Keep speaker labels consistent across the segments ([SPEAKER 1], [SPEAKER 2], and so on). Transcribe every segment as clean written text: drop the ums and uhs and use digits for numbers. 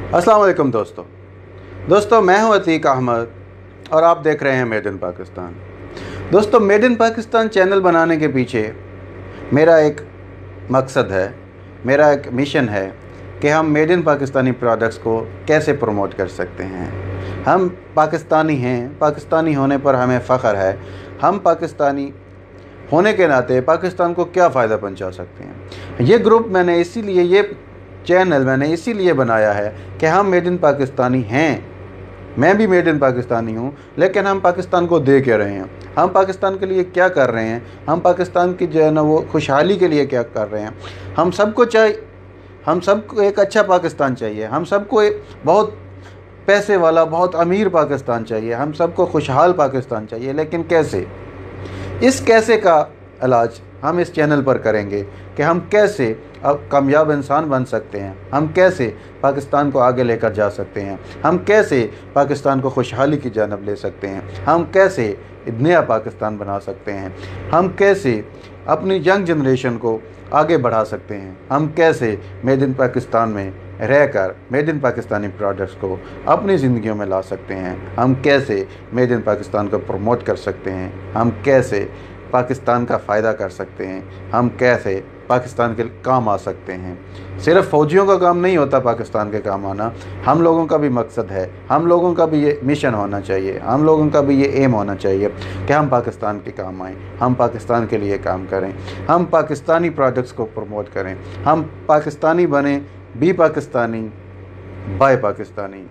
[SPEAKER 1] अस्सलाम वालेकुम दोस्तों मैं हूं अतीक अहमद और आप देख रहे हैं मेड इन पाकिस्तान। दोस्तों, मेड इन पाकिस्तान चैनल बनाने के पीछे मेरा एक मकसद है, मेरा एक मिशन है कि हम मेड इन पाकिस्तानी प्रोडक्ट्स को कैसे प्रमोट कर सकते हैं। हम पाकिस्तानी हैं, पाकिस्तानी होने पर हमें फ़ख्र है। हम पाकिस्तानी होने के नाते पाकिस्तान को क्या फ़ायदा पहुंचा सकते हैं। ये ग्रुप ये चैनल मैंने इसीलिए बनाया है कि हम मेड इन पाकिस्तानी हैं। मैं भी मेड इन पाकिस्तानी हूँ, लेकिन हम पाकिस्तान को दे क्या रहे हैं, हम पाकिस्तान के लिए क्या कर रहे हैं, हम पाकिस्तान की जो है ना वो खुशहाली के लिए क्या कर रहे हैं। हम सबको एक अच्छा पाकिस्तान चाहिए, हम सबको एक बहुत पैसे वाला, बहुत अमीर पाकिस्तान चाहिए, हम सबको खुशहाल पाकिस्तान चाहिए। लेकिन कैसे? इस कैसे का इलाज हम इस चैनल पर करेंगे कि हम कैसे अब कामयाब इंसान बन सकते हैं, हम कैसे पाकिस्तान को आगे लेकर जा सकते हैं, हम कैसे पाकिस्तान को खुशहाली की जानब ले सकते हैं, हम कैसे नया पाकिस्तान बना सकते हैं, हम कैसे अपनी यंग जनरेशन को आगे बढ़ा सकते हैं, हम कैसे मेड इन पाकिस्तान में रहकर मेड इन पाकिस्तानी प्रोडक्ट्स को अपनी ज़िंदगियों में ला सकते हैं, हम कैसे मेड इन पाकिस्तान को प्रमोट कर सकते हैं, हम कैसे पाकिस्तान का फ़ायदा कर सकते हैं, हम कैसे पाकिस्तान के काम आ सकते हैं। सिर्फ फ़ौजियों का काम नहीं होता पाकिस्तान के काम आना, हम लोगों का भी मकसद है, हम लोगों का भी ये मिशन होना चाहिए, हम लोगों का भी ये एम होना चाहिए कि हम पाकिस्तान के काम आएँ, हम पाकिस्तान के लिए काम करें, हम पाकिस्तानी प्रोडक्ट्स को प्रमोट करें, हम पाकिस्तानी बने, be Pakistani, buy Pakistani,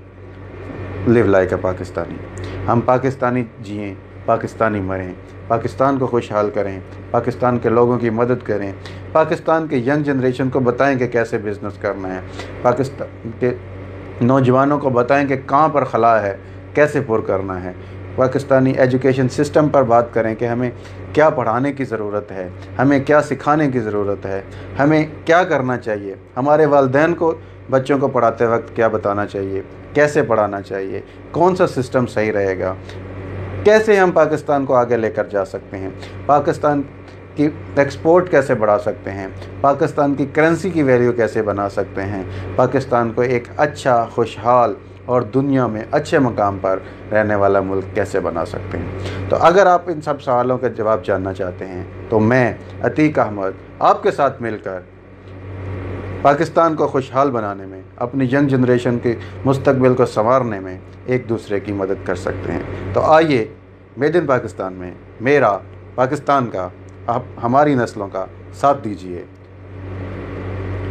[SPEAKER 1] live like a Pakistani. हम पाकिस्तानी जिएँ, पाकिस्तानी मरें, पाकिस्तान को खुशहाल करें, पाकिस्तान के लोगों की मदद करें, पाकिस्तान के यंग जनरेशन को बताएं कि कैसे बिज़नेस करना है, पाकिस्तान के नौजवानों को बताएं कि कहाँ पर खला है, कैसे पुर करना है। पाकिस्तानी एजुकेशन सिस्टम पर बात करें कि हमें क्या पढ़ाने की ज़रूरत है, हमें क्या सिखाने की ज़रूरत है, हमें क्या करना चाहिए, हमारे वालिदैन को बच्चों को पढ़ाते वक्त क्या बताना चाहिए, कैसे पढ़ाना चाहिए, कौन सा सिस्टम सही रहेगा, कैसे हम पाकिस्तान को आगे लेकर जा सकते हैं, पाकिस्तान की एक्सपोर्ट कैसे बढ़ा सकते हैं, पाकिस्तान की करेंसी की वैल्यू कैसे बना सकते हैं, पाकिस्तान को एक अच्छा, खुशहाल और दुनिया में अच्छे मकाम पर रहने वाला मुल्क कैसे बना सकते हैं। तो अगर आप इन सब सवालों के जवाब जानना चाहते हैं तो मैं अतीक अहमद आपके साथ मिलकर पाकिस्तान को खुशहाल बनाने में, अपनी यंग जनरेशन के मुस्तकबिल को संवारने में एक दूसरे की मदद कर सकते हैं। तो आइए मेड इन पाकिस्तान में मेरा, पाकिस्तान का, आप हमारी नस्लों का साथ दीजिए।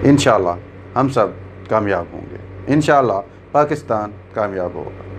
[SPEAKER 1] इंशाअल्लाह हम सब कामयाब होंगे, इंशाअल्लाह पाकिस्तान कामयाब होगा।